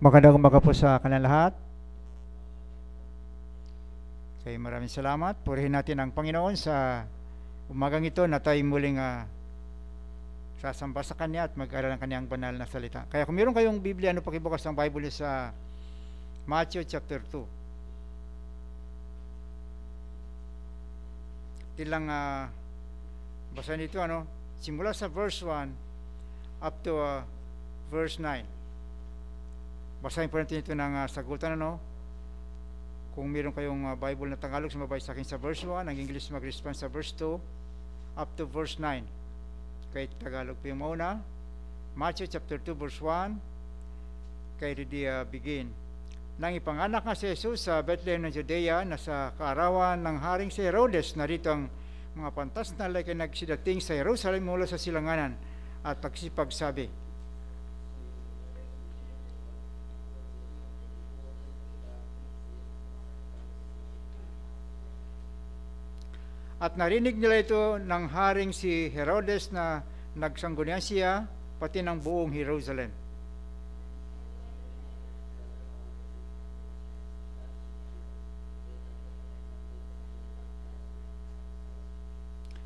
Magandang umaga po sa kanilang lahat. Okay, maraming salamat. Purihin natin ang Panginoon sa umagang ito na tayo muling sasamba sa Kanya at mag-aral ng Kanyang banal na salita. Kaya kung meron kayong Biblia, pakibukas ng Bible sa Matthew chapter 2. Tilang basahin ito, simula sa verse 1 up to verse 9. Basahin po natin ito ng sagutan, Kung meron kayong Bible na Tagalog, sumabay sa akin sa verse 1, ang English mag-respond sa verse 2, up to verse 9. Kay Tagalog po yung mauna. Matthew chapter 2 verse 1, kay begin. Nang ipanganak nga si Jesus sa Bethlehem ng Judea, na sa kaarawan ng haring si Herodes, narito ang mga pantas na laki nagsidating sa Jerusalem mula sa silanganan at nagsipagsabi, at narinig nila ito ng haring si Herodes na nagsanggunian siya, pati ng buong Jerusalem.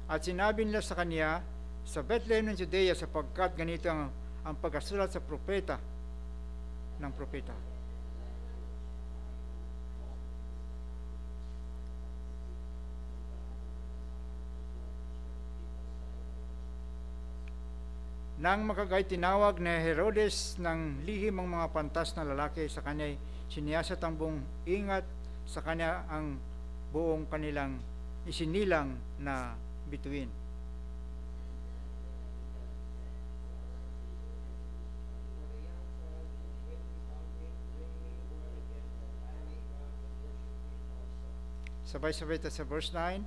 At sinabi nila sa kanya, sa Bethlehem ng Judea, sapagkat ganito ang pagkasulat sa propeta ng propeta. Nang makagay tinawag ni Herodes ng lihim ang mga pantas na lalaki sa kanya'y siniyasat ang buong ingat sa kanya ang buong kanilang isinilang na bituin. Sabay-sabay sa verse 9,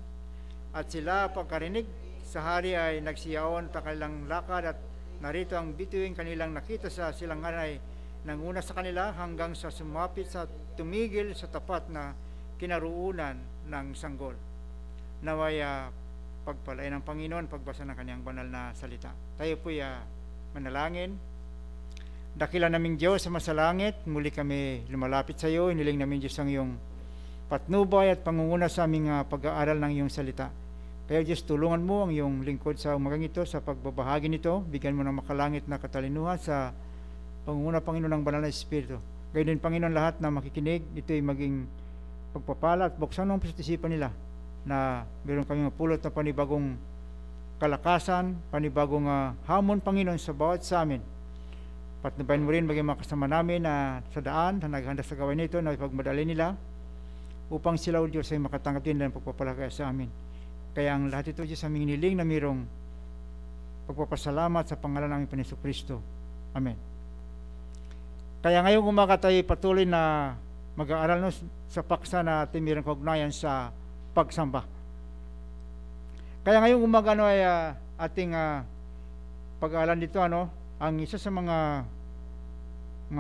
at sila pagkarinig sa hari ay nagsiyaon ta kanilang lakad, at narito ang bituin kanilang nakita sa silangan ay nanguna sa kanila hanggang sa sumapit sa tumigil sa tapat na kinaruunan ng sanggol. Naway pagpalain ng Panginoon pagbasa ng kanyang banal na salita. Tayo po'y manalangin. Dakila naming Diyos sa masalangit, muli kami lumalapit sa iyo. Iniling namin Diyos ang iyong patnubay at pangunguna sa aming pag-aaral ng iyong salita. Kaya Diyos, tulungan mo ang iyong lingkod sa umagang ito, sa pagbabahagi nito. Bigyan mo ng makalangit na katalinuhan sa pangunguna, Panginoon, ng banal na Espiritu. Gayun din, Panginoon, lahat na makikinig, ito'y maging pagpapala at buksan ng isip nila na meron kami mapulot na panibagong kalakasan, panibagong hamon, Panginoon, sa bawat sa amin. Patnubayan mo rin maging makasama namin sa daan na naghanda sa gawain nito na ipagmadali nila upang sila, O Diyos, ay makatanggap din ng pagpapalagay sa amin. Kaya ang lahat ito, Diyos, aming iniling na mayroong pagpapasalamat sa pangalan ng Panginoon Kristo. Amen. Kaya ngayong umaga tayo patuloy na mag-aaral sa paksa na ating mayroong kaugnayan sa pagsamba. Kaya ngayong umaga ay ating pag-aaral dito, ang isa sa mga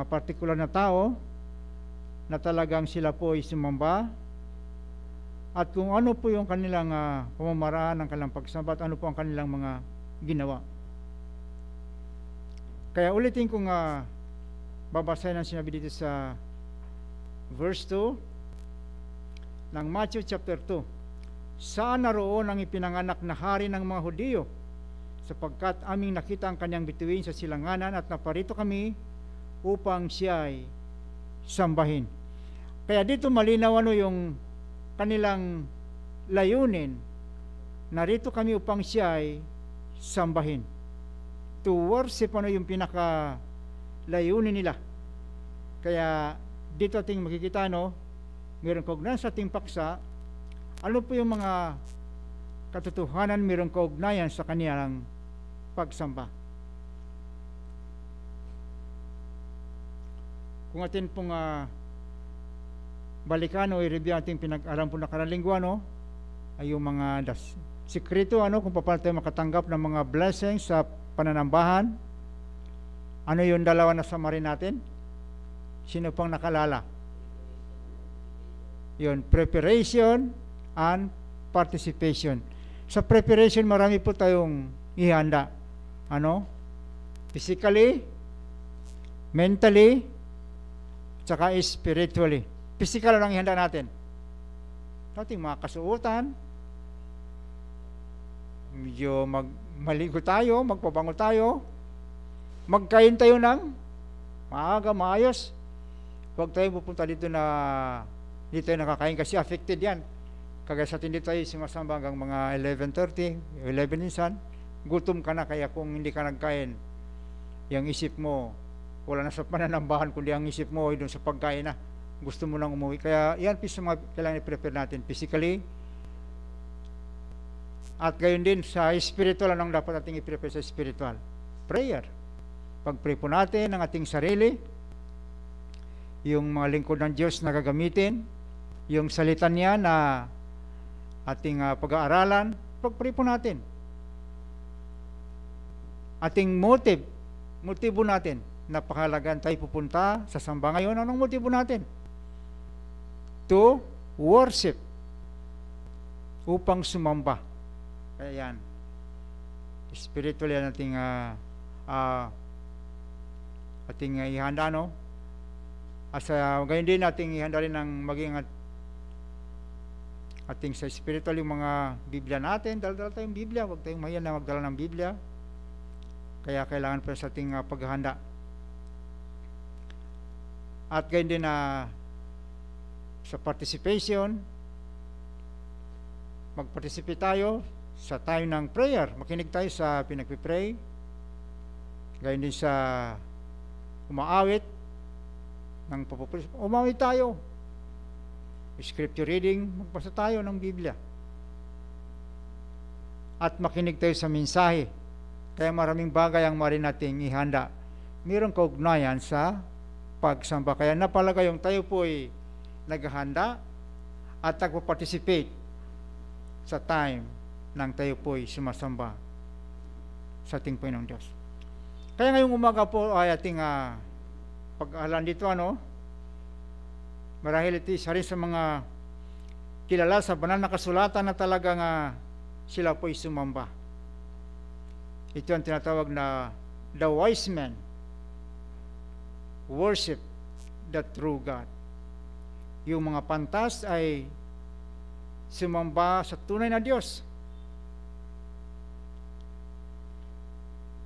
partikular na tao na talagang sila po ay sumamba, at kung ano po yung kanilang pamamaraan ng kanilang pagsamba at ano po ang kanilang mga ginawa. Kaya ulitin kong babasahin ang sinabi dito sa verse 2 ng Matthew chapter 2. Saan naroon ang ipinanganak na hari ng mga Hudiyo? Sapagkat aming nakita ang kanyang bituin sa silanganan at naparito kami upang siya ay sambahin. Kaya dito malinaw yung kanilang layunin. Narito kami upang siya ay sambahin. To worship yung pinaka layunin nila. Kaya dito ating makikita, mayroong kaugnayan sa ating paksa, ano po yung mga katotohanan mayroong kaugnayan sa kanilang pagsamba. Kung atin pong balikan o i-review ating pinag-aral po na karalingwa, ay yung mga sikreto, kung paano tayo makatanggap ng mga blessings sa pananambahan. Ano yung dalawa na summary natin? Sino pang nakalala? Yun, preparation and participation. Sa preparation, marami po tayong ihanda. Physically, mentally, tsaka spiritually. Physical lang ihanda natin. Ating mga kasuotan, medyo maligo tayo, magpabango tayo, magkain tayo ng maaga, maayos. Huwag tayo pupunta dito na dito tayo nakakain kasi affected yan. Kagaya sa atin dito tayo sumasamba hanggang mga 11:30, 11 minsan, gutom ka na, kaya kung hindi ka nagkain, yung isip mo, wala na sa pananambahan, kundi ang isip mo ay doon sa pagkain na. Gusto mo nang umuwi. Kaya yan sa mga kailangan i-prepare natin physically. At gayon din sa spiritual, anong dapat natin i-prepare sa spiritual? Prayer. Pag-pray po natin ang ating sarili, yung mga lingkod ng Diyos na gagamitin, yung salita niya na ating pag-aaralan, pag-pray po natin. Ating motibo natin, napakahalaga tayo pupunta sa samba ngayon. Anong motibo natin? To worship, upang sumamba. Kaya yan, spiritually ating ihanda, no? Asa gayon din ating ihanda rin ng maging ating sa spiritual yung mga Biblia natin. Dala-dala tayong Biblia, huwag tayong mahiya na magdala ng Biblia. Kaya kailangan pa sa ating paghahanda. At gayon din sa participation, mag-participate tayo sa time ng prayer. Makinig tayo sa pinagpipray. Gayon din sa umaawit ng umawit tayo. Scripture reading, magbasa tayo ng Biblia. At makinig tayo sa mensahe. Kaya maraming bagay ang marin nating ihanda. Mayroong kaugnayan sa pagsamba. Kaya napalaga yung tayo po ay naghahanda at nagpo-participate sa time ng tayo po'y sumasamba sa ating Panginoong Diyos. Kaya ngayong umaga po ay ating pag-aalan dito, marahil ito isa rin sa mga kilala sa banal na kasulatan na talagang sila po'y sumamba. Ito ang tinatawag na the wise men worship the true God. Yung mga pantas ay sumamba sa tunay na Diyos.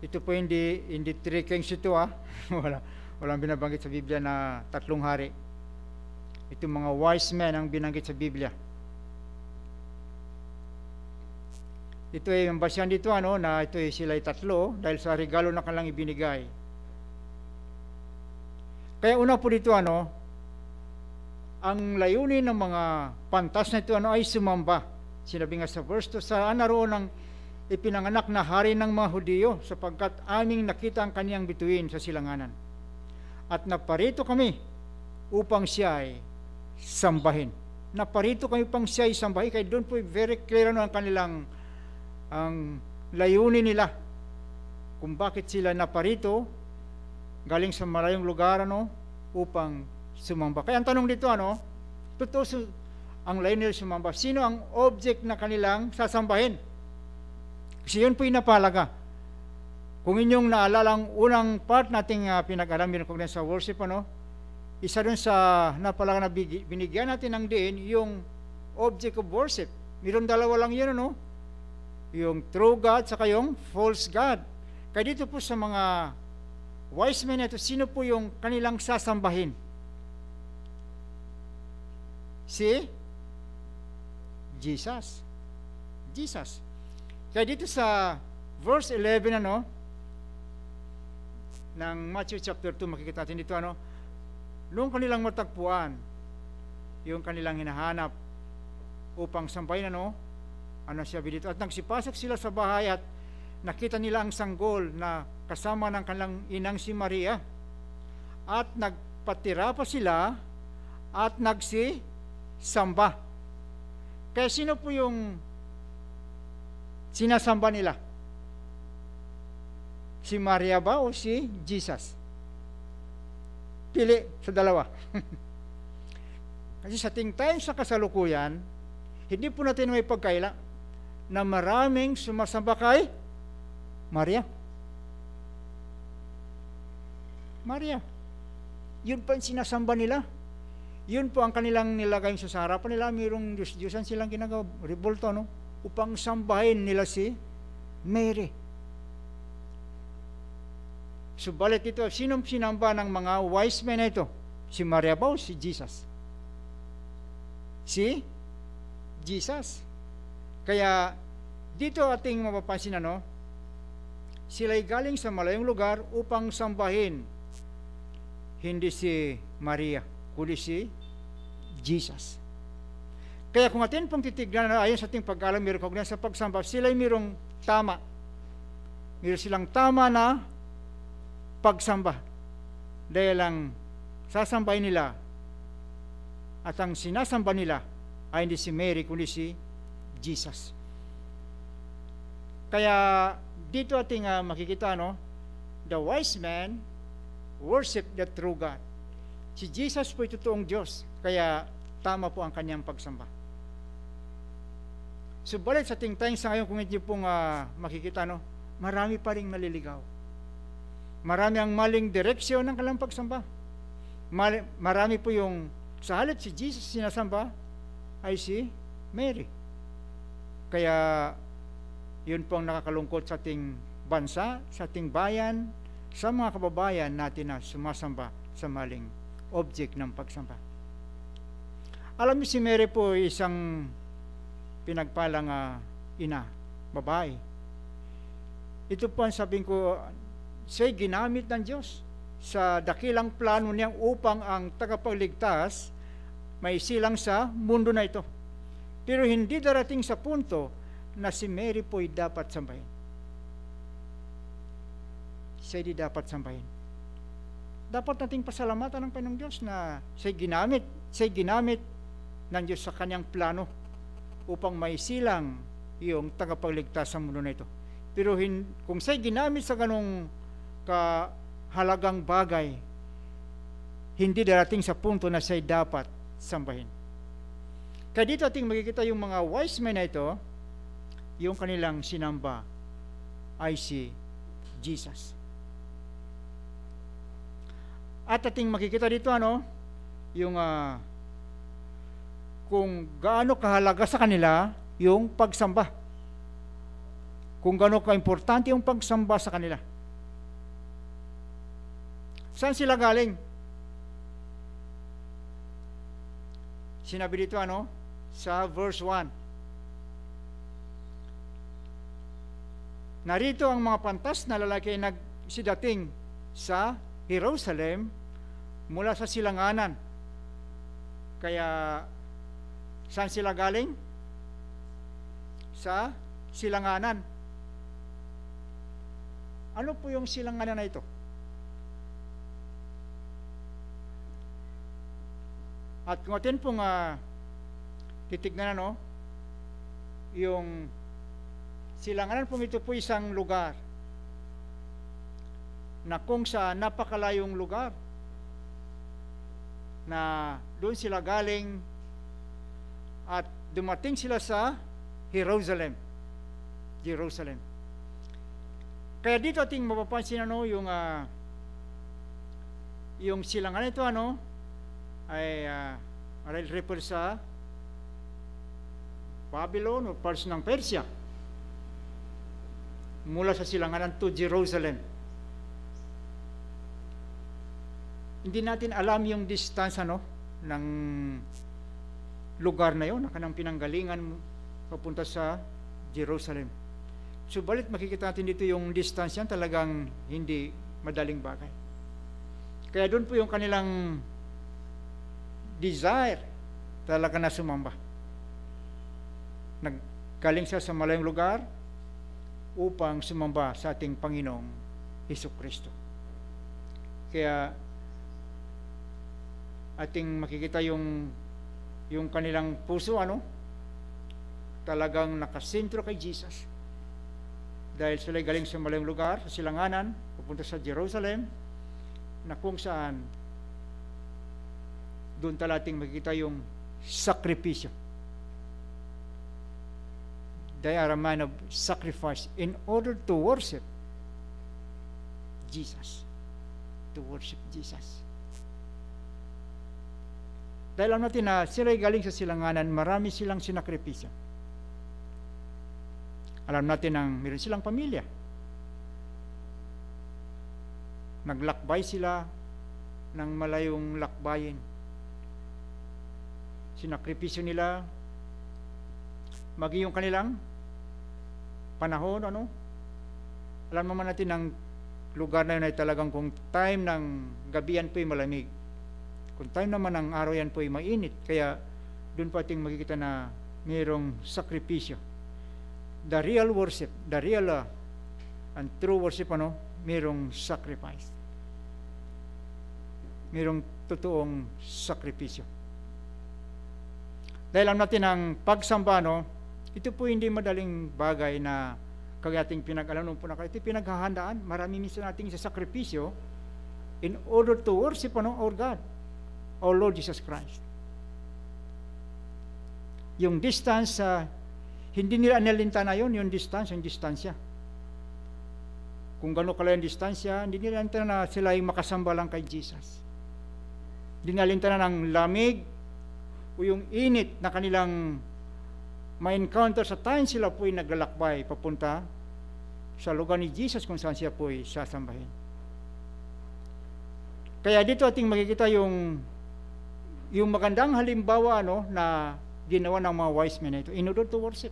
Ito po hindi 3 kings ito, walang binabanggit sa Biblia na 3 hari. Ito mga wise men ang binanggit sa Biblia. Ito ay yung basyan dito, na ito ay sila'y 3 dahil sa regalo na kanilang ibinigay. Kaya una po dito, ang layunin ng mga pantas na ito ay sumamba. Sinabi nga sa verse 2, saan naroon ang ipinanganak na hari ng mga Hudiyo, sapagkat aming nakita ang kaniyang bituin sa silanganan. At naparito kami upang siya ay sambahin. Naparito kami upang siya ay sambahin. Kaya doon po very clear ang kanilang ang layunin nila. Kung bakit sila naparito, galing sa malayong lugar, upang sumamba. Kaya ang tanong dito, totoo ang layunin nila sumamba. Sino ang object na kanilang sasambahin? Kasi yun po yung napalaga. Kung inyong naalala ang unang part nating pinag-aral, meron sa worship, isa dun sa napalaga na binigyan natin ng diin, yung object of worship. Meron 2 lang yun, yung true God saka yung false God. Kaya dito po sa mga wise men ito, sino po yung kanilang sasambahin? Si Jesus. Jesus. Kaya dito sa verse 11, ng Matthew chapter 2, makikita natin dito, noong kanilang matagpuan, yung kanilang hinahanap upang sampayin, siya dito. At nagsipasok sila sa bahay at nakita nila ang sanggol na kasama ng kanilang inang si Maria. At nagpatira pa sila at nagsisamba. Kaya sino po yung sinasamba nila? Si Maria ba o si Jesus? Pili sa dalawa. Kasi sa ating time sa kasalukuyan, hindi po natin may pagkaila na maraming sumasamba kay Maria. Maria. Yun pa ang sinasamba nila. Yun po ang kanilang nilagay sa harapan nila. Mayroong Diyos-Diyosan silang ginagawa, revolto, no? Upang sambahin nila si Mary. Subalit ito, sinong sinamba ng mga wise men na ito? Si Maria ba o si Jesus? Si Jesus. Kaya dito ating mapapansin, ano, sila'y galing sa malayong lugar upang sambahin hindi si Maria, kundi si Jesus. Kaya kung atin pong titignan na ayon sa ating pag-alam, recognize sa pagsamba, sila'y mayroong tama. Mayroon silang tama na pagsamba. Dahil ang sasambay nila at ang sinasamba nila ay hindi si Mary, kundi si Jesus. Kaya dito ating makikita, no, the wise man worship the true God. Si Jesus po ay totoong Diyos, kaya tama po ang kanyang pagsamba. Subalit sa ating time sa ngayon, kung hindi pong makikita, no, marami pa rin naliligaw. Marami ang maling direksyon ng kanilang pagsamba. Marami po yung sa halip si Jesus sinasamba ay si Mary. Kaya yun po ang nakakalungkot sa ating bansa, sa ating bayan, sa mga kababayan natin na sumasamba sa maling object ng pagsamba. Alam niyo si Mary po isang pinagpalang ina, babae. Ito po ang sabihin ko, siya'y ginamit ng Diyos sa dakilang plano niyang upang ang tagapagligtas may silang sa mundo na ito. Pero hindi darating sa punto na si Mary po'y dapat sambahin. Siya'y di dapat sambahin. Dapat nating pasalamatan ng Panginoong Diyos na siya'y ginamit ng Diyos sa kanyang plano upang may silang yung tagapagligtas sa mundo na ito. Pero kung siya'y ginamit sa ganong kahalagang bagay, hindi darating sa punto na siya'y dapat sambahin. Kaya dito ating makikita yung mga wise men na ito, yung kanilang sinamba ay si Jesus. At ating makikita dito, ano, yung kung gaano kahalaga sa kanila yung pagsamba. Kung gaano ka-importante yung pagsamba sa kanila. Saan sila galing? Sinabi dito, ano, sa verse 1. Narito ang mga pantas na lalaki ay nagsidating sa Jerusalem mula sa silanganan. Kaya saan sila galing? Sa silanganan. Ano po yung silanganan na ito? At kung atin pong titignan, ano, yung silanganan pong ito po isang lugar na kung sa napakalayong lugar na doon sila galing at dumating sila sa Jerusalem. Kaya dito ating mapapansin, ano, yung silanganan ito, ano, ay refer sa Babylon o parts ng Persia mula sa silanganan to Jerusalem. Hindi natin alam yung distance, ano, ng lugar na yun na kanang pinanggalingan papunta sa Jerusalem. Subalit makikita natin dito yung distance yan talagang hindi madaling bagay. Kaya doon po yung kanilang desire talaga na sumamba. Naggaling siya sa malayong lugar upang sumamba sa ating Panginoong Hesukristo. Kaya ating makikita yung kanilang puso, ano, talagang nakasentro kay Jesus. Dahil sila galing sa malayong lugar, sa silanganan, pupunta sa Jerusalem, na kung saan doon talating makikita yung sakripisyo. They are a man of sacrifice in order to worship Jesus. To worship Jesus. Dahil alam natin na sila'y galing sa silanganan, marami silang sinakripisyo. Alam natin na meron silang pamilya. Naglakbay sila ng malayong lakbayin. Sinakripisyo nila, maging yung kanilang panahon, alam naman natin ang lugar na yun ay talagang kung time ng gabihan po'y malamig. Kung time naman ng araw yan po'y mainit. Kaya doon po ating makikita na mayroong sakripisyo. The real worship, the real and true worship, mayroong sacrifice. Mayroong totoong sakripisyo. Dahil alam natin ang pagsamba, ito po hindi madaling bagay na kaya ating pinag-alaman po na ito pinaghahandaan. Marami minsan nating sa sakripisyo in order to worship our God, our Lord Jesus Christ. Yung distance, hindi nila analinta na yun, yung distance, yung distansya. Kung gano'n kala yung distansya, hindi nila analinta na sila ay makasamba lang kay Jesus. Hindi nila analinta na ng lamig o yung init na kanilang ma-encounter sa time sila po'y naglalakbay papunta sa lugar ni Jesus kung saan siya po'y sasambahin. Kaya dito ating makikita yung magandang halimbawa na ginawa ng mga wise men ito in order to worship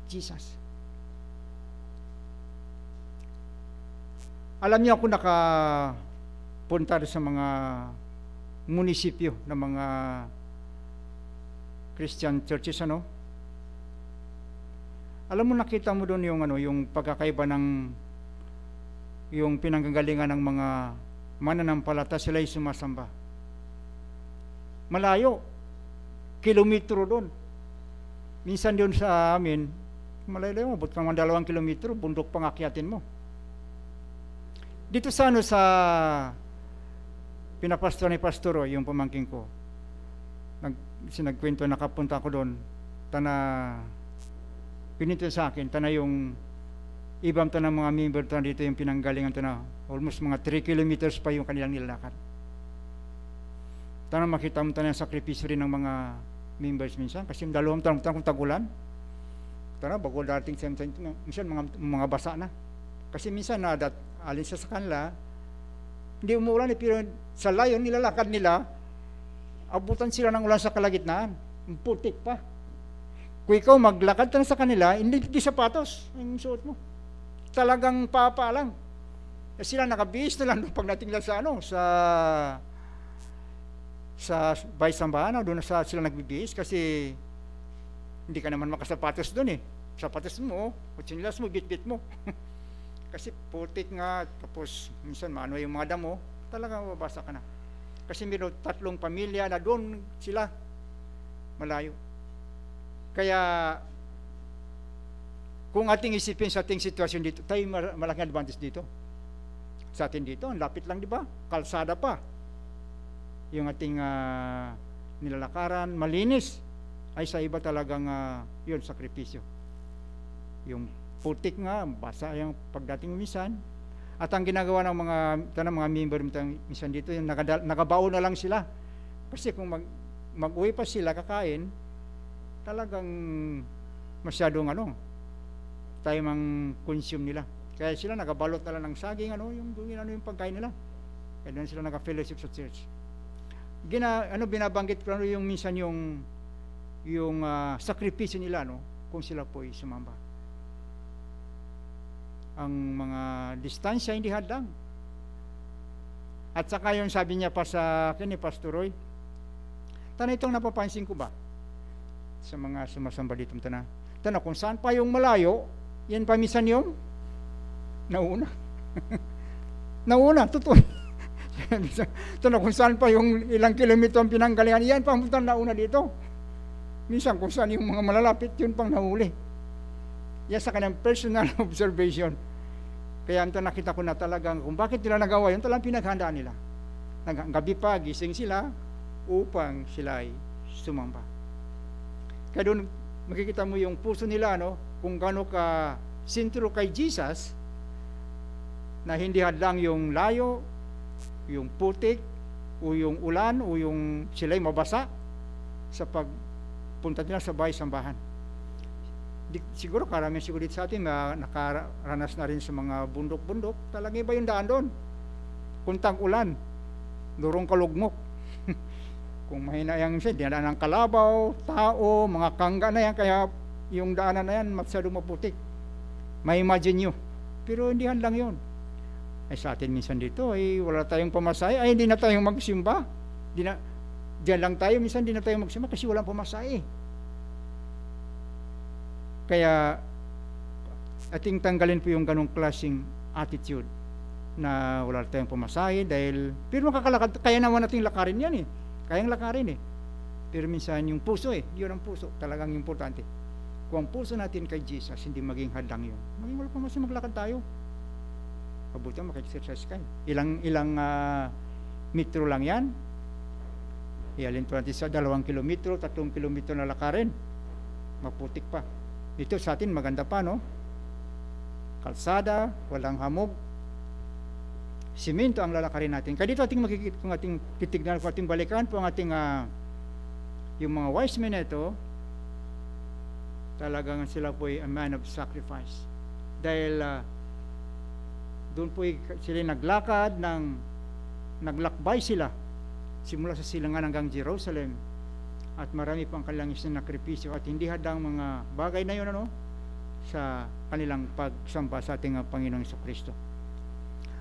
Jesus. Alam niyo ako nakapunta sa mga munisipyo ng mga Christian churches, Alam mo, nakita mo doon yung pagkakaiba ng yung pinanggagalingan ng mga mananampalata, sila'y sumasamba. Malayo, kilometro doon. Minsan doon sa amin, malayo, abot kang 2 kilometro, bundok pang akyatin mo. Dito sa sa pinapastor ni Pastoro, yung pamangking ko, sinagkwento, nakapunta ko doon, pinito sa akin, yung ibang ng mga member dito, yung pinanggalingan almost mga 3 kilometers pa yung kanilang nilalakad. Makita mo yung sakripisyo rin ng mga members minsan, kasi 2 taon kung tagulan, bago dating minsan mga basa na. Kasi minsan alin sa kanila, hindi umuulan, pero sa layon, nilalakad nila, abutan sila ng ulan sa kalagitnaan. Putik pa. Kung ikaw maglakad ka na sa kanila, hindi sapatos ang suot mo. Talagang papa lang. Sila nakabihis na lang pag natingnan sa bay sambahan, doon sila nagbibihis kasi hindi ka naman makasapatos doon eh. Sapatos mo, kutsinilas mo, bit-bit mo. Kasi putik nga, tapos minsan maano yung mga damo, talagang mabasa ka na. Kasi meron 3 pamilya na doon sila, malayo. Kaya, kung ating isipin sa ating sitwasyon dito, tayo malaking advantage dito. Sa atin dito, ang lapit lang, di ba? Kalsada pa. Yung ating nilalakaran, malinis. Ay sa iba talagang yun, sakripisyo. Yung putik nga, basa yung pagdating minsan. At ang ginagawa ng mga member minsan dito, yung nakabaon na lang sila. Kasi kung mag-uwi pa sila kakain, talagang masyadong time ang consume nila. Kaya sila nakabalot na lang ng saging, yung pagkain nila. Kaya doon sila naka-fellowship sa church. Binabanggit ko yung minsan yung sakripisyo nila, kung sila po'y sumamba. Ang mga distansya hindi hadlang. At saka yung sabi niya pa sa akin ni Pastor Roy, itong napapansin ko ba sa mga sumasamba dito, kung saan pa yung malayo, yan pa minsan yung nauna. Nauna, totoo. Kung saan pa yung ilang kilometro ang pinanggalingan, yan pa nauna dito. Minsan kung saan yung mga malalapit, yun pang nahuli. Yan sa kanyang personal observation. Kaya nakita ko na talagang kung bakit nila nagawa yun, talagang pinaghandaan nila. Gabi pa, gising sila upang sila ay sumamba. Kaya doon makikita mo yung puso nila, kung gaano ka sintro kay Jesus, na hindi hadlang yung layo, yung putik, o yung ulan o yung sila'y mabasa sa pagpunta nila sa bahay-sambahan. Siguro karamihan siguro dito sa atin nakaranas na rin sa mga bundok-bundok. Talaga iba yung daan doon. Kuntang ulan, durong kalugmok. Kung mahina yan siya, dinadaan ng kalabaw, tao, mga kangga na yan, kaya yung daanan na yan masyadong maputik. May imagine nyo. Pero hindi lang yun. Ay sa atin minsan dito, ay wala tayong pamasahe, ay hindi na tayong magsimba. Diyan lang tayo, minsan hindi na tayo magsimba kasi walang pamasahe. Kaya ating tanggalin po yung ganong klaseng attitude na wala tayong pamasahe dahil, pero makakalakad, kaya naman nating lakarin yan eh. Kayang lakarin eh. Pero minsan yung puso yun ang puso, talagang importante. Kung ang puso natin kay Jesus, hindi maging hadlang yun. Maging wala pamasahe, maglakad tayo. Mabuti maka-exercise kayo. Ilang metro lang yan. Ialin po natin sa 2 kilometro, 3 kilometro na lakarin. Maputik pa. Ito sa atin maganda pa, no? Kalsada, walang hamog. Simento ang lalakarin natin. Kaya dito kung ating titignan, kung ating balikan po ang ating yung mga wise men na ito, talagang sila po ay a man of sacrifice. Dahil doon po sila naglakbay sila simula sa silangan hanggang Jerusalem at marami pang kanilang isinakripisyo at hindi hadang mga bagay na yun sa kanilang pagsamba sa ating Panginoong Jesucristo.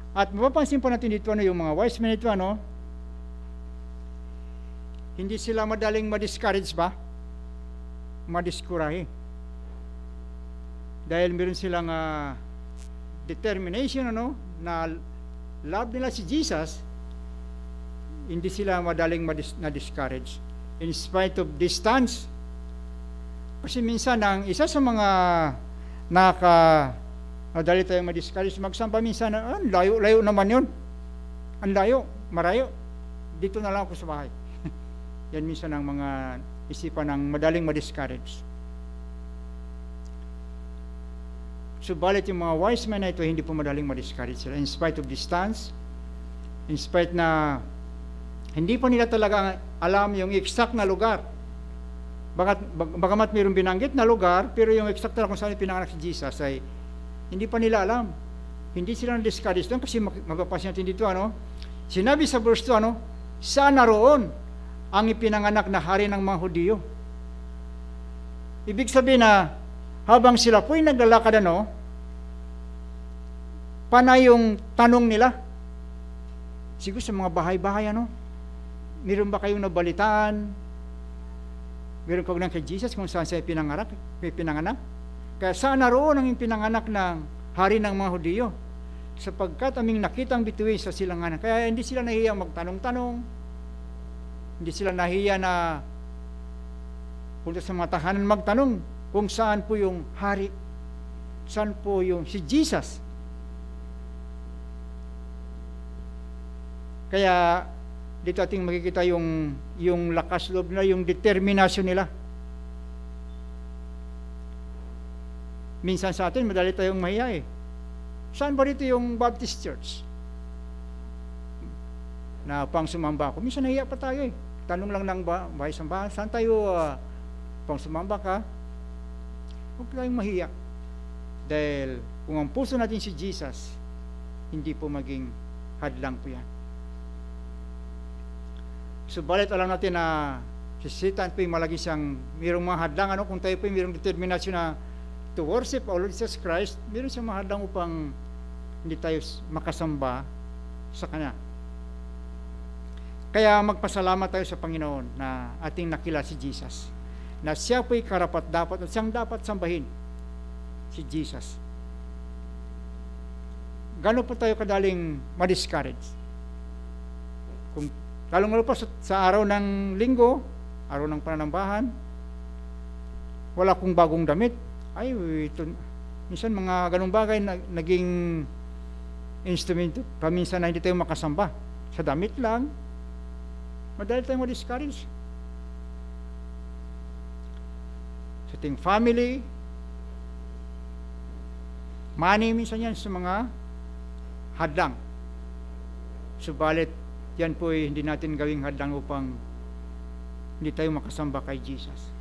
At mapapansin po natin dito yung mga wise men ito hindi sila madaling ma-discourage ba? Madiskurahe. Dahil meron silang determination na love nila si Jesus, hindi sila madaling na-discourage in spite of distance. Kasi minsan ang isa sa mga dali tayong ma-discourage magsamba minsan, layo naman yun, ang layo, marayo, dito na lang ako sa bahay. Yan minsan ang mga isipan ng madaling ma-discourage. Subalit yung mga wise men na ito, hindi po madaling ma-discourage sila in spite of distance, in spite na hindi pa nila talaga alam yung exact na lugar. Bagamat mayroong binanggit na lugar, pero yung exact na kung saan pinanganak si Jesus ay hindi pa nila alam. Hindi sila na-discourage doon kasi mapapansin natin dito, sinabi sa verse 2, saan naroon ang ipinanganak na hari ng mga Hudyo? Ibig sabihin na habang sila po'y naglalakad, panay yung tanong nila. Siguro sa mga bahay-bahay, meron ba kayong nabalitaan? Meron ka ng kay Jesus kung saan siya pinanganak? Kaya saan naroon ang pinanganak ng hari ng mga Hudyo? Sapagkat aming nakitang bituin sa silanganan. Kaya hindi sila nahiya magtanong-tanong. Hindi sila nahiya na punta sa mga tahanan magtanong kung saan po yung hari, saan po yung si Jesus. Kaya dito ating makikita yung lakas loob nila, yung determinasyon nila. Minsan sa atin madali tayong mahiya Saan ba dito yung Baptist Church na pang sumamba ako? Minsan nahiya pa tayo Tanong lang ng bahay-sambahan, saan tayo pang sumamba ka? Huwag tayong mahiya. Dahil kung ang puso natin si Jesus, hindi po maging hadlang po yan. Subalit alam natin na si Satan po yung malagi siyang mayroong mga hadlang, kung tayo po yung mayroong determinasyon na to worship our Lord Jesus Christ, mayroong siyang mga hadlang upang hindi tayo makasamba sa Kanya. Kaya magpasalamat tayo sa Panginoon na ating nakilala si Jesus, na siya po'y karapat-dapat at siyang dapat sambahin, si Jesus. Gano'n po tayo kadaling ma-discourage? Kung lalong-lalo pa sa araw ng linggo, araw ng pananambahan, wala kong bagong damit. Ay, ito, minsan mga ganung bagay naging instrumento. Paminsan na hindi tayo makasamba. Sa damit lang, madali tayong ma-discourage. Sa ating family, money, minsan yan sa mga hadlang. Subalit, yan po ay hindi natin gawing hadlang upang hindi tayo makasamba kay Jesus.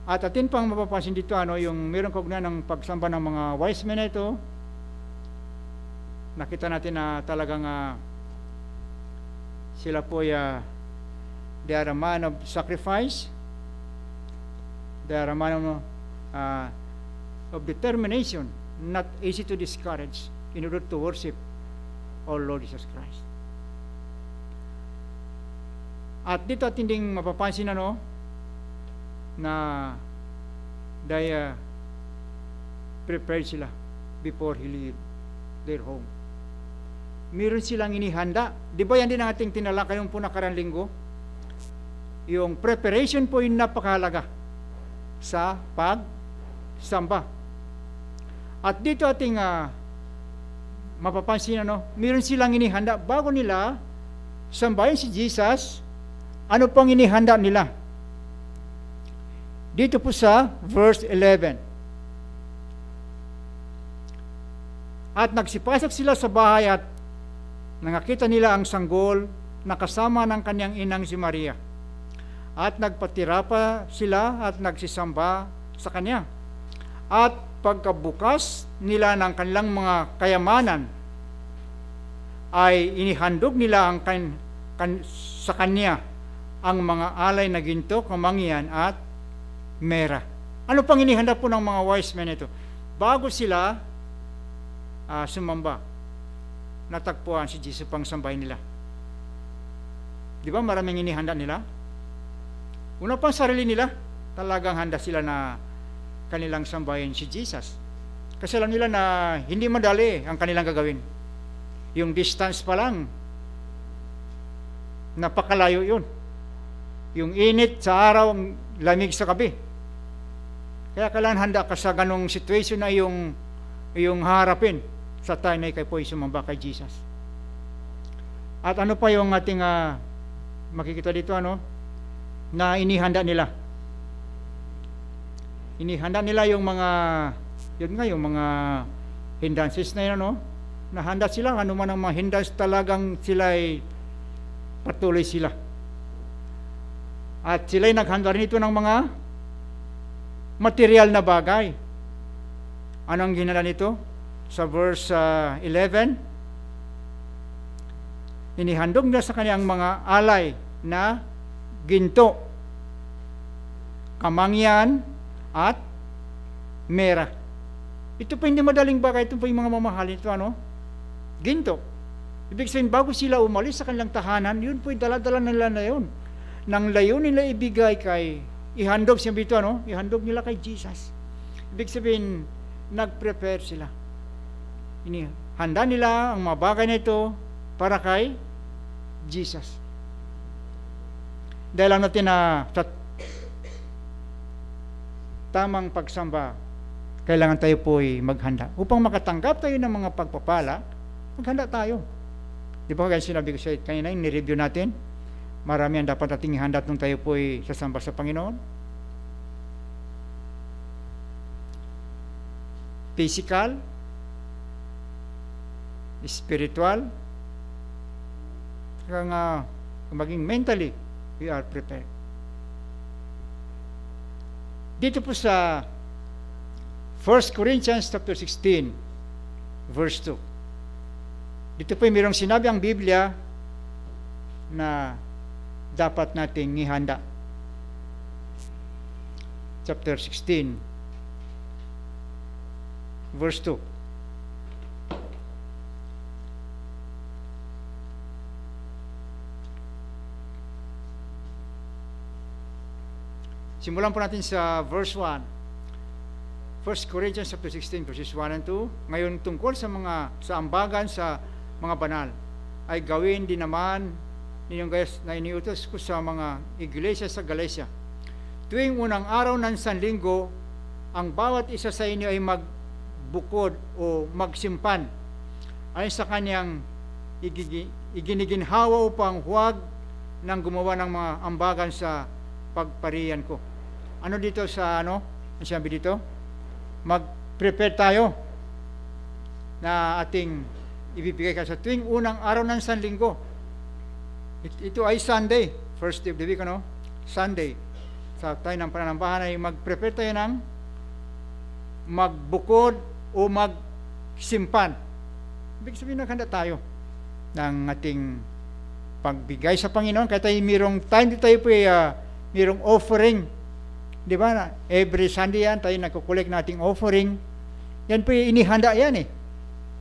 At atin pang mapapansin dito, yung meron kaugnayan ng pagsamba ng mga wise men na ito, nakita natin na talagang sila po they are a man of sacrifice, they are a man of determination, not easy to discourage in order to worship our Lord Jesus Christ. At dito ating mapapansin na they prepared sila before he leave their home. Meron silang inihanda. Di ba yan din ang ating tinalakay yung po nakarang linggo? Yung preparation po yung napakahalaga sa pagsamba. At dito ating mapapansin meron silang inihanda bago nila sambahin si Jesus. Ano pang inihanda nila? Dito po sa verse 11. At nagsipasok sila sa bahay at nakita nila ang sanggol na kasama ng kanyang inang si Maria. At nagpatira pa sila at nagsisamba sa kanya. At pagkabukas nila ng kanilang mga kayamanan, ay inihandog nila sa kanya ang mga alay na ginto, kamangyan at mera. Ano pang inihanda po ng mga wise men ito? Bago sila sumamba, natagpuan si Jesus pang sambahin nila. Di ba maraming inihanda nila? Una pang sarili nila, talagang handa sila na kanilang sambahin si Jesus. Kasi alam nila na hindi madali ang kanilang gagawin. Yung distance pa lang, napakalayo yun. Yung init sa araw, lamig sa gabi. Kaya kailangan handa ka sa ganong situation na yung harapin sa time na ikaw po sumamba kay Jesus. At ano pa yung ating makikita dito na inihanda nila. Inihanda nila yung mga hindrances na yun, nahanda sila, ano man ang mga hindrance, talagang sila ay patuloy sila. At sila'y naghanda rin ito ng mga material na bagay. Anong ginala nito? Sa verse 11, inihandog nila sa kanyang mga alay na ginto, kamangyan, at mera. Ito pa hindi madaling bagay, ito pa yung mga mamahalin ito, ginto. Ibig sabihin, bago sila umalis sa kanilang tahanan, yun po yung dala-dala nila na yun. Nang layo nila ibigay ihandog siya dito, ihandog nila kay Jesus. Ibig sabihin, nag-prepare sila. Handa nila ang mga bagay na ito para kay Jesus. Dahil lang natin na sa tamang pagsamba, kailangan tayo po maghanda. Upang makatanggap tayo ng mga pagpapala, maghanda tayo. Di ba kaya sinabi ko sa kanina, ni-review natin, marami ang dapat ating ihanda nung tayo po sasamba sa Panginoon. Physical, spiritual, kaya maging mentally, we are prepared. Dito po sa 1 Corinthians chapter 16, verse 2. Dito po mayroong sinabi ang Biblia na dapat nating ihanda. Chapter 16, verse 2. Simulan po natin sa verse 1. 1 Corinthians chapter 16, verses 1 and 2. Ngayon tungkol sa ambagan sa mga banal, ay gawin din naman ninyong guys na iniutos ko sa mga iglesia sa Galatia. Tuwing unang araw ng Sanlinggo, ang bawat isa sa inyo ay magbukod o magsimpan ayon sa kanyang iginiginhawa upang huwag nang gumawa ng mga ambagan sa pagparian ko. Ano dito sa ang sabi dito? Mag-prepare tayo na ating ibibigay ka sa tuwing unang araw ng Sanlinggo. Ito ay Sunday, first day of the week, ano? Sunday. Sa tayo ng pananambahan ay mag-prepare tayo ng magbukod o magsimpan. Ibig sabihin, naghanda tayo ng ating pagbigay sa Panginoon. Kaya tayo mayroong time tayo po mayroong offering. Di ba? Every Sunday yan, tayo nagkukulik na ating offering. Yan po inihanda yan eh.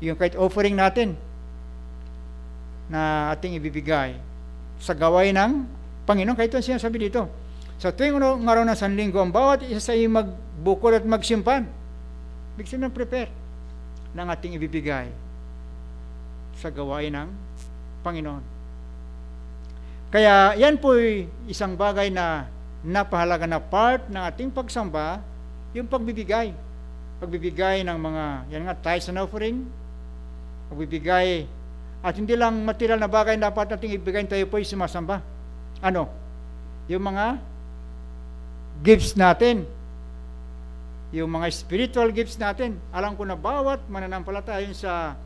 Yung kahit offering natin na ating ibibigay sa gawain ng Panginoon. Kahit ito sinasabi dito. Sa tuwing araw ng Sanlinggo, ang bawat isa sa iyo magbukod at magsimpan. Ibig sabihin, prepare ng ating ibibigay sa gawain ng Panginoon. Kaya yan po isang bagay na napahalaga na part ng ating pagsamba, yung pagbibigay. Pagbibigay ng mga, yan nga, tithes and offering, pagbibigay, at hindi lang material na bagay na dapat nating ibigay, tayo po sumasamba. Ano? Yung mga gifts natin, yung mga spiritual gifts natin. Alam ko na bawat mananampalataya yun sa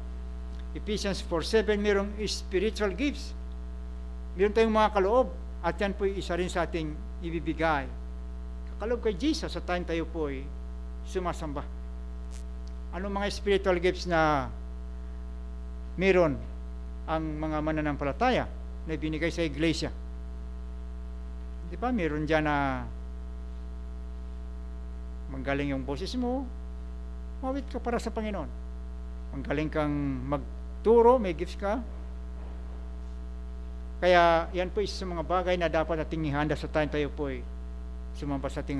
Ephesians 4:7, mayroong spiritual gifts. Mayroon tayong mga kaloob, at yan po isa rin sa ating ibibigay. Kaloob kay Jesus sa time tayo po sumasamba. Anong mga spiritual gifts na mayroon ang mga mananampalataya na binigay sa iglesia? Di ba, mayroon dyan na manggaling yung boses mo, mawit ka para sa Panginoon. Manggaling kang magturo, may gifts ka. Kaya yan po isa sa mga bagay na dapat nating ihanda sa time tayo po sumamba sa ating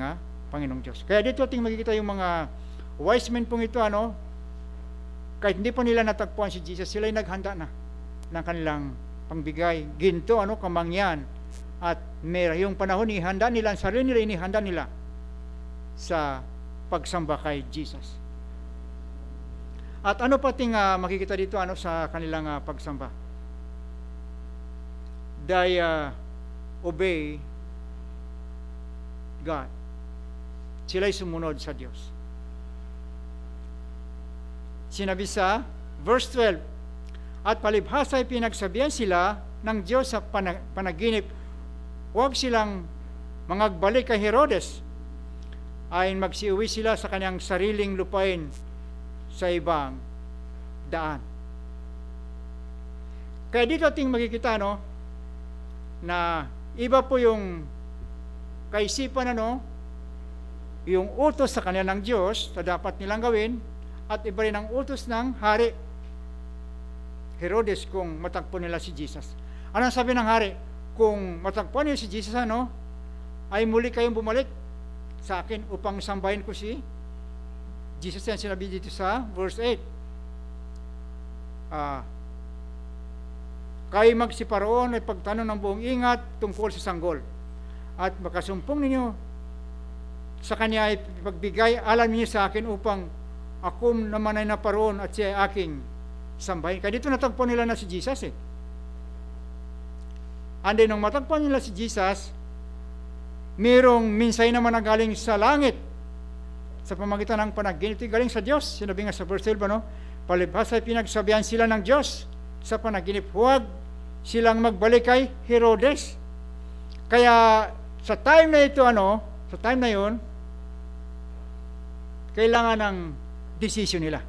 Panginoong Diyos. Kaya dito ating makikita yung mga wise men pong ito, kahit hindi pa nila natagpuan si Jesus, sila ay naghanda na ng kanilang pangbigay, ginto, kamangyan, at yung panahon ihanda nila, ang sarili nila inihanda nila sa pagsamba kay Jesus. At ano pating makikita dito sa kanilang pagsamba? They obey God. Sila'y sumunod sa Diyos. Sinabi sa verse 12, at palibhasa ay pinagsabihan sila ng Diyos sa panaginip, huwag silang mangagbalik kay Herodes, ay magsiuwi sila sa kanyang sariling lupain sa ibang daan. Kaya dito ating makikita na iba po yung kaisipan yung utos sa kanya ng Diyos na dapat nilang gawin, at iba rin ang utos ng hari Herodes kung matagpo nila si Jesus. Ano sabi ng hari? Kung matagpuan niyo si Jesus, ay muli kayong bumalik sa akin upang sambahin ko si Jesus. Yan sinabi dito sa verse 8. Kayo magsiparoon ay pagtanong ng buong ingat tungkol sa sanggol, at makasumpong ninyo sa kanya ay pagbigay alam niyo sa akin upang ako naman ay naparoon at siya ay aking sambahin. Kaya dito natagpuan nila na si Jesus And then, nung matagpuan nila si Jesus, mayroong minsay naman na galing sa langit sa pamagitan ng panaginip. Galing sa Diyos. Sinabi nga sa verse 12, palibhasa ay pinagsabihan sila ng Diyos sa panaginip, huwag silang magbalik kay Herodes. Kaya sa time na ito, sa time na yun, kailangan ng decision nila.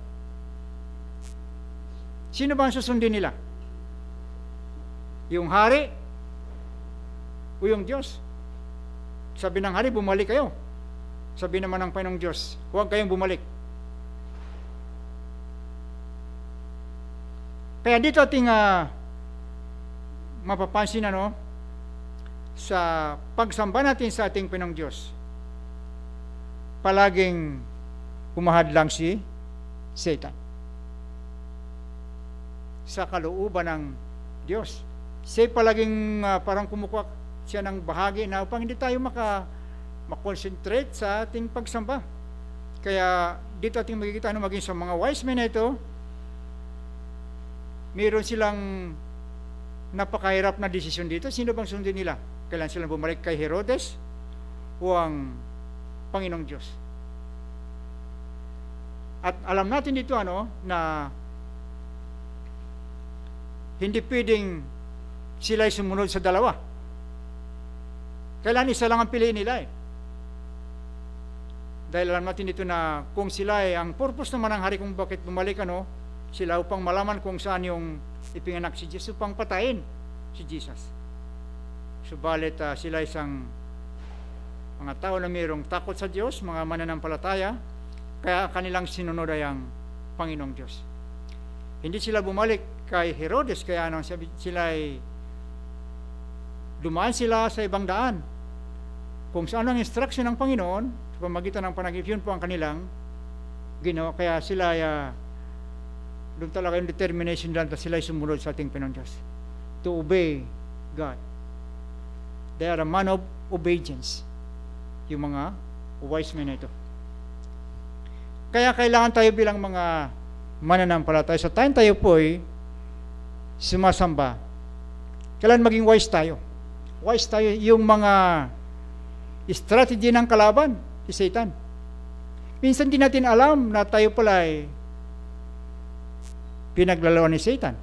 Sino ba ang susundin nila? Yung hari o yung Diyos? Sabi ng hari, bumalik kayo. Sabi naman ng Panginoong Diyos, huwag kayong bumalik. Kaya dito ating mapapansin sa pagsamba natin sa ating Panginoong Diyos, palaging humahad lang si Satan sa kalooban ng Diyos. Siya palaging parang kumukuha siya ng bahagi na upang hindi tayo makonsentrate sa ating pagsamba. Kaya dito ating makikita maging sa mga wise men na ito, mayroon silang napakahirap na desisyon dito. Sino bang sundin nila? Kailan silang bumalik kay Herodes o ang Panginoong Diyos? At alam natin dito na hindi pwedeng sila'y sumunod sa dalawa. Kailan isa lang ang piliin nila eh. Dahil alam natin dito na kung sila ay, ang purpose naman ng hari kung bakit bumalik sila upang malaman kung saan yung ipinganak si Jesus, upang patayin si Jesus. Subalit sila isang mga tao na mayroong takot sa Diyos, mga mananampalataya, kaya kanilang sinunod ay ang Panginoong Diyos. Hindi sila bumalik kay Herodes, kaya sila ay dumaan sila sa ibang daan. Kung saan ang instruction ng Panginoon, sa pamagitan ng panaginip, yun po ang kanilang ginawa. Kaya sila doon talaga yung determination lang na sila ay sumunod sa ating Panginoon Diyos. To obey God. They are a man of obedience. Yung mga wise men na ito. Kaya kailangan tayo bilang mga mananampalataya. Sa time tayo po ay sumasamba. Kailan maging wise tayo? Wise tayo yung mga strategy ng kalaban, si Satan. Minsan din natin alam na tayo pala ay pinaglalawan ni Satan.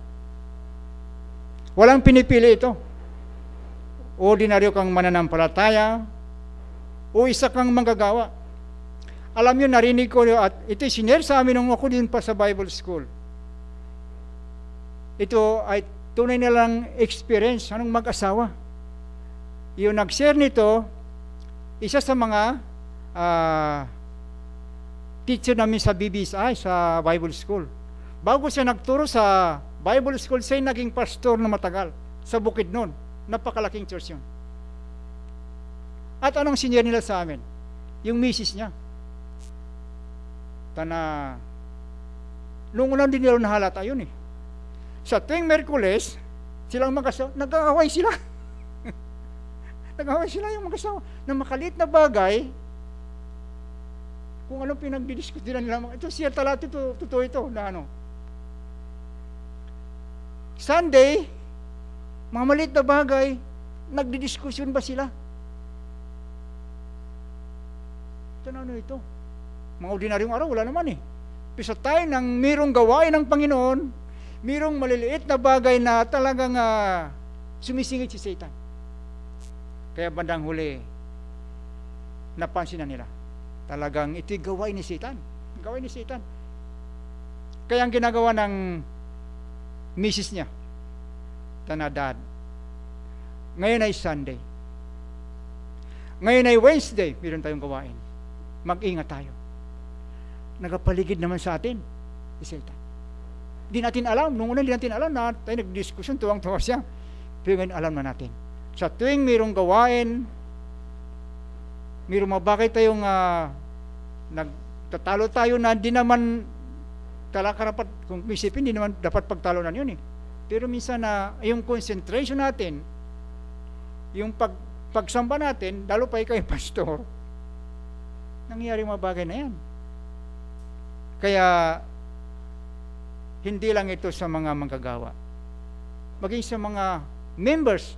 Walang pinipili ito. Ordinaryo kang mananampalataya o isa kang manggagawa. Alam nyo, narinig ko at ito sinare sa amin nung ako din pa sa Bible School. Ito ay tunay nilang experience anong mag-asawa. Yung nag-share nito, isa sa mga teacher namin sa BBSI, sa Bible School. Bago siya nagturo sa Bible School, siya naging pastor na matagal sa Bukidnon. Napakalaking church yun. At anong sinare nila sa amin? Yung misis niya. Noong unang din nila nahalata yun eh. Sa tuwing Merkules, silang mag-asawa, nag-aaway sila. Nag-aaway sila yung mag-asawa. Na makalit na bagay, kung anong pinagdidiscuss nila, ito siya talaga, totoo ito, na Sunday, mga maliit na bagay, nagdidiskusyon ba sila? Ano ito? Mga ordinaryong araw, wala naman eh. Pisa tayo ng mayroong gawain ng Panginoon, mayroong maliliit na bagay na talagang sumisingit si Satan. Kaya bandang huli, napansin na nila. Talagang ito'y gawain ni Satan. Gawain ni Satan. Kaya ang ginagawa ng misis niya, Dad, ngayon ay Sunday. Ngayon ay Wednesday, meron tayong gawain. Mag-ingat tayo. Nagapaligid naman sa atin si Satan. Di natin alam, nung una di natin alam na tayo nag-diskusyon, tuwang-tuwa siya. Pero ngayon alam na natin. Sa tuwing mayroong gawain, mayroong mabakay tayong nagtatalo tayo na di naman karapat, kung isipin, di naman dapat pagtalunan yun eh. Pero minsan yung concentration natin, yung pagsamba natin, lalo pa ikaw yung pastor, nangyari mga bagay na yan. Kaya, hindi lang ito sa mga manggagawa. Maging sa mga members,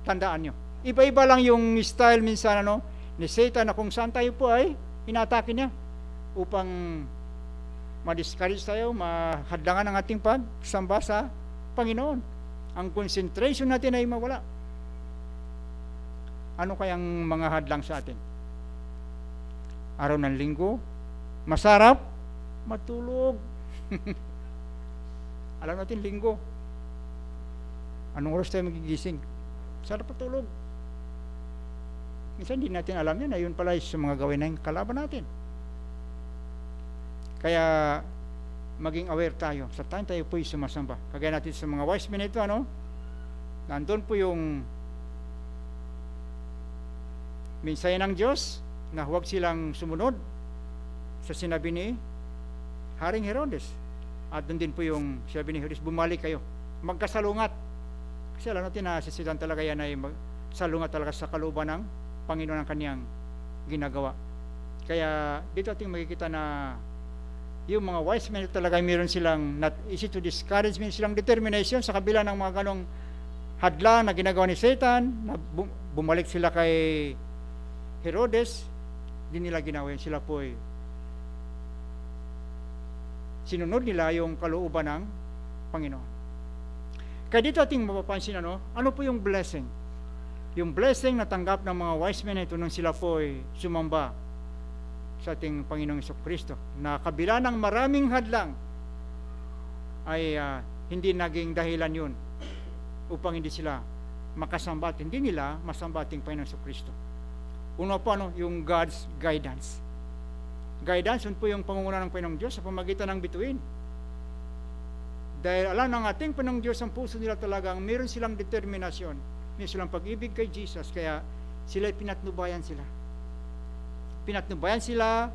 tandaan nyo. Iba-iba lang yung style minsan ni Satan na kung saan tayo po ay inatake niya upang ma-discourage tayo, mahadlangan ang ating pagsamba sa Panginoon. Ang concentration natin ay mawala. Ano kayang mga hadlang sa atin? Araw ng linggo, masarap, matulog. Alam natin linggo. Anong oras tayo magigising? Sarap patulog. Minsan hindi natin alam yun na yun pala sa mga gawin na yung kalaban natin. Kaya maging aware tayo. Sa time tayo po'y sumasamba. Kagaya natin sa mga wise men ito, nandun po yung mensahe ng Diyos na huwag silang sumunod sa sinabi ni Haring Herodes. At doon din po yung sinabi ni Herodes, bumalik kayo. Magkasalungat. Kasi alam natin na si Satan talaga yan ay salungat talaga sa kalooban ng Panginoon ang kaniyang ginagawa. Kaya dito ating makikita na yung mga wise men talaga mayroon silang not easy to discourage, mayroon silang determination sa kabila ng mga ganong hadlang na ginagawa ni Satan, na bumalik sila kay Herodes, hindi nila ginawa yun. Sila po ay sinunod nila yung kalooban ng Panginoon. Kaya dito ating mapapansin, ano po yung blessing? Yung blessing na tanggap ng mga wise men ito nung sila po ay sumamba sa ating Panginoong Jesucristo, na kabila ng maraming hadlang ay hindi naging dahilan yun upang hindi sila makasamba at hindi nila masamba ating Panginoong Jesucristo. Una po, yung God's guidance. Guidance, yun po yung pangunguna ng Panginoong Diyos sa pamagitan ng bituin. Dahil alam ng ating Panginoong Diyos, ang puso nila talagang meron silang determinasyon, meron silang pag-ibig kay Jesus, kaya sila pinatnubayan sila. Pinatnubayan sila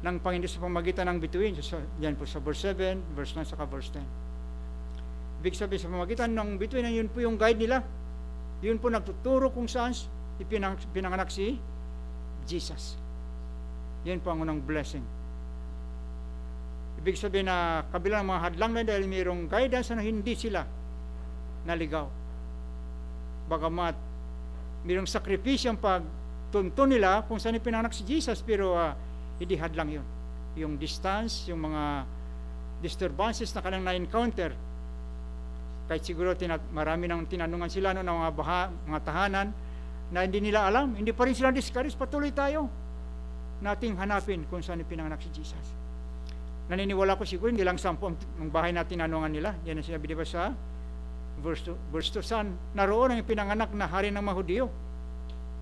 ng Panginoon sa pamagitan ng bituin. Yan po sa verse 7, verse 9, saka verse 10. Ibig sabihin, sa pamagitan ng bituin, yun po yung guide nila. Yun po nagtuturo kung saan pinanganak si Jesus. Yan po ang unang blessing. Ibig sabihin na kabila ng mga hadlang na dahil mayroong guidance na hindi sila naligaw. Bagamat mayroong sakripisyong pagtuntun nila kung saan pinanganak si Jesus, pero hindi hadlang yun. Yung distance, yung mga disturbances na kanilang na-encounter, kahit siguro marami nang tinanungan sila ng mga tahanan na hindi nila alam, hindi pa rin sila discouraged. Patuloy tayo nating hanapin kung saan pinanganak si Jesus. Naniniwala ko siguro hindi lang 10 ang bahay na tinanungan nila. Yan ang sinabi diba sa verse 2, saan naroon ang pinanganak na hari ng mga Hudyo?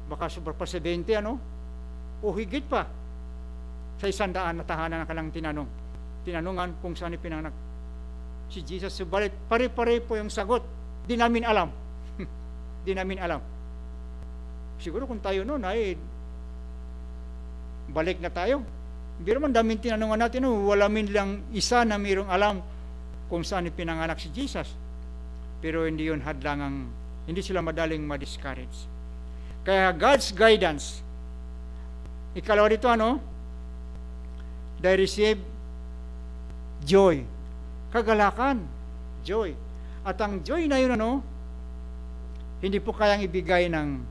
Baka sobra pa 70 o higit pa sa 100 na tahanan na kanilang tinanungan kung saan pinanganak si Jesus. Subalit pare-pare po yung sagot, di namin alam. Di namin alam. Siguro kung tayo noon ay balik na tayo. Pero man daming tinanungan natin, wala min lang isa na mayroong alam kung saan pinanganak si Jesus. Pero hindi yun hadlangang, hindi sila madaling ma-discourage. Kaya God's guidance. Ikalawa dito, they receive joy. Kagalakan, joy. At ang joy na yun, hindi po kayang ibigay ng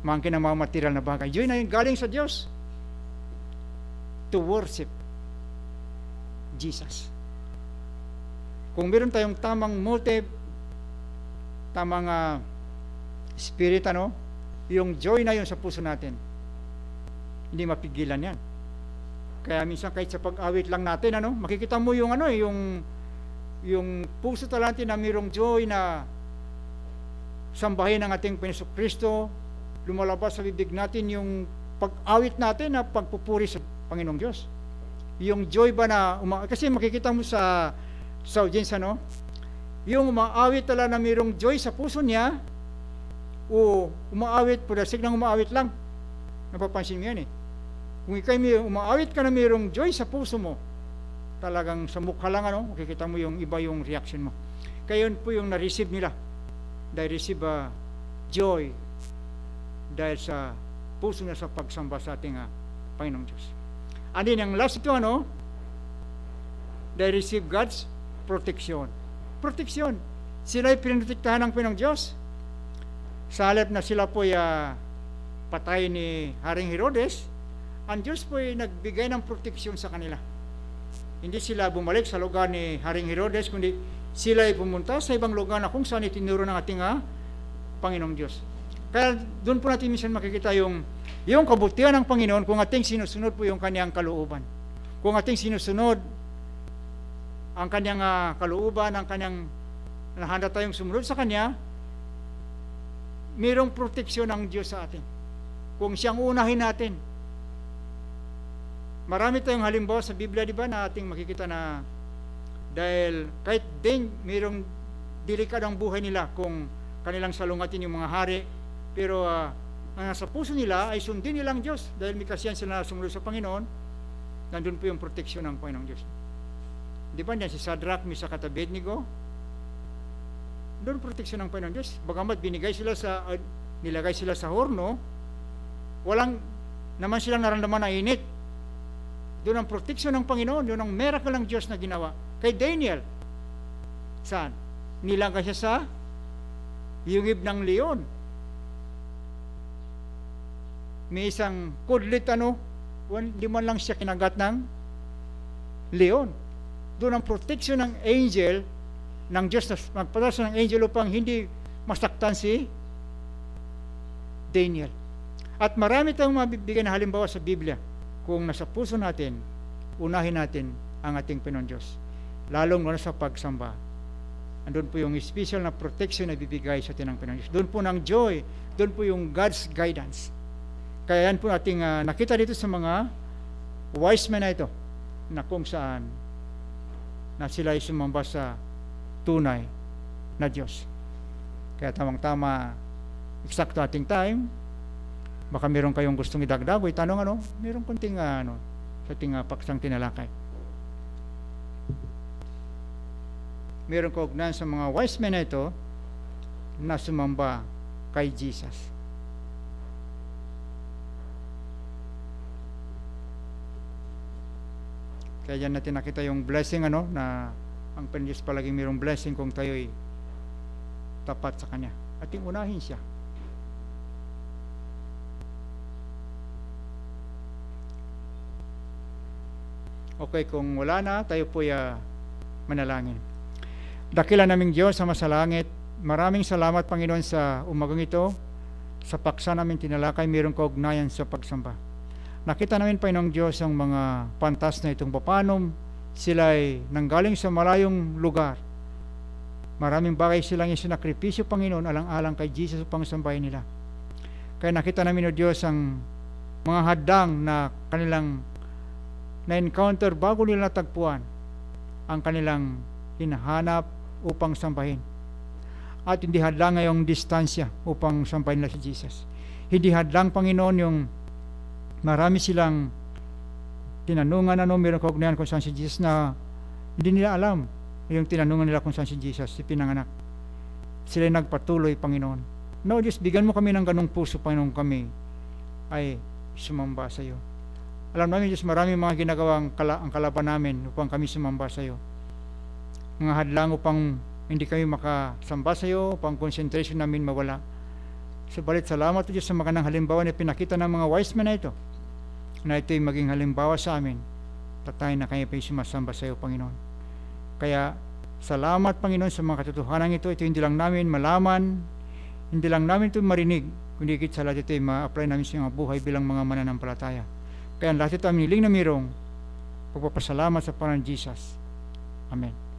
mga material na bagay. Joy na yun galing sa Diyos to worship Jesus. Kung meron tayong tamang motive, tamang spirit, yung joy na yun sa puso natin, hindi mapigilan yan. Kaya minsan kahit sa pag-awit lang natin, makikita mo yung yung puso talaga natin na mayroong joy na sambahin ng ating Panginoong Kristo, lumalabas sa bibig natin yung pag-awit natin na pagpupuri sa Panginoong Diyos. Yung joy ba na kasi makikita mo sa audience, yung umaawit talaga na mayroong joy sa puso niya, o umaawit po dasig ng umaawit lang, napapansin mo yan kung ikay umaawit ka na mayroong joy sa puso mo, talagang sa mukha lang, makikita mo yung iba yung reaction mo. Kaya yun po yung na-receive nila. They receive joy dahil sa puso na sa pagsamba sa ating Panginoong Diyos. And then, ang last ito, they receive God's protection. Protection. Sila'y pinotektahan ng Panginoong Diyos. Sa halip na sila po'y patay ni Haring Herodes, ang Diyos po'y nagbigay ng proteksyon sa kanila. Hindi sila bumalik sa lugar ni Haring Herodes, kundi sila ay pumunta sa ibang lugar na kung saan itinuro ng ating Panginoong Diyos. Kaya doon po natin minsan makikita yung kabutihan ng Panginoon kung ating sinusunod po yung kanyang kalooban. Kung ating sinusunod ang kanyang kalooban, ang kanyang nahanda tayong sumunod sa kanya, mayroong proteksyon ng Diyos sa atin. Kung siyang unahin natin. Marami tayong halimbawa sa Biblia, di ba, na ating makikita na dahil kahit din mayroong delikadong buhay nila kung kanilang salungatin yung mga hari, pero ang nasa puso nila ay sundin nilang Diyos dahil may kasiyan sila na sumunod sa Panginoon. Nandun po yung proteksyon ng Panginoong Diyos. Di ba, diyan si Shadrach, Meshach at Abednego, doon proteksyon ng Panginoong Diyos. Bagamat nilagay sila sa horno, walang naman silang naramdaman na init. Doon ang proteksyon ng Panginoon, doon ang miracle ng Diyos na ginawa. Kay Daniel, saan? Nilagay siya sa yungib ng leon. May isang kudlit, di man lang siya kinagat ng leon. Doon ang proteksyon ng angel ng Diyos na magpadala ng angel upang hindi masaktan si Daniel. At marami tayong mabibigyan na halimbawa sa Biblia. Kung nasa puso natin, unahin natin ang ating Panginoon Diyos, lalong sa pagsamba. Andun po yung special na protection na bibigay sa atin ng Panginoon Diyos. Doon po ng joy, doon po yung God's guidance. Kaya yan po ating nakita dito sa mga wise men na ito, na kung saan na sila ay sumamba sa tunay na Diyos. Kaya tamang-tama, eksakto ating time. Baka meron kayong gustong idagdag o itanong meron kunting sa ating paksang tinalakay. Meron kaugnayan sa mga wise men na ito na sumamba kay Jesus. Kaya dyan natin nakita yung blessing na ang Panginoon palagi mayroong blessing kung tayo'y tapat sa Kanya. Ating unahin siya. Okay, kung wala na, tayo po'y manalangin. Dakila naming Diyos sa masalangit, maraming salamat Panginoon sa umagang ito, sa paksa namin tinalakay, mayroong kaugnayan sa pagsamba. Nakita namin Panginoong Diyos ang mga pantas na itong papanom, sila ay nanggaling sa malayong lugar. Maraming bagay silang isinakripisyo Panginoon, alang-alang kay Jesus upang sambahin nila. Kaya nakita namin o Diyos ang mga hadang na kanilang na-encounter bago nila natagpuan ang kanilang hinahanap upang sambahin. At hindi hadlang ngayong distansya upang sambahin nila si Jesus. Hindi hadlang Panginoon yung marami silang tinanungan meron kaugnayan kung saan si Jesus na hindi nila alam yung tinanungan nila kung saan si Jesus, si pinanganak. Sila nagpatuloy, Panginoon. No, Diyos, bigyan mo kami ng ganong puso, Panginoon, kami ay sumamba sa iyo. Alam namin, Diyos, maraming mga ginagawang ang kalaban namin upang kami sumamba sa iyo. Mga hadlang upang hindi kami makasamba sa iyo, upang concentration namin mawala. Subalit, salamat, Diyos, sa magandang halimbawa na pinakita ng mga wise men na ito, na ito'y maging halimbawa sa amin, tatay na kayo pa'y sumasamba sa iyo, Panginoon. Kaya, salamat, Panginoon, sa mga katotohanan ito. Ito hindi lang namin malaman, hindi lang namin ito marinig, kundi higit sa lahat ito'y ma-apply namin sa mga buhay bilang mga mananampalataya. Kaya lahat ito ang niling na mirong pagpapasalamat sa Panginoon Jesus. Amen.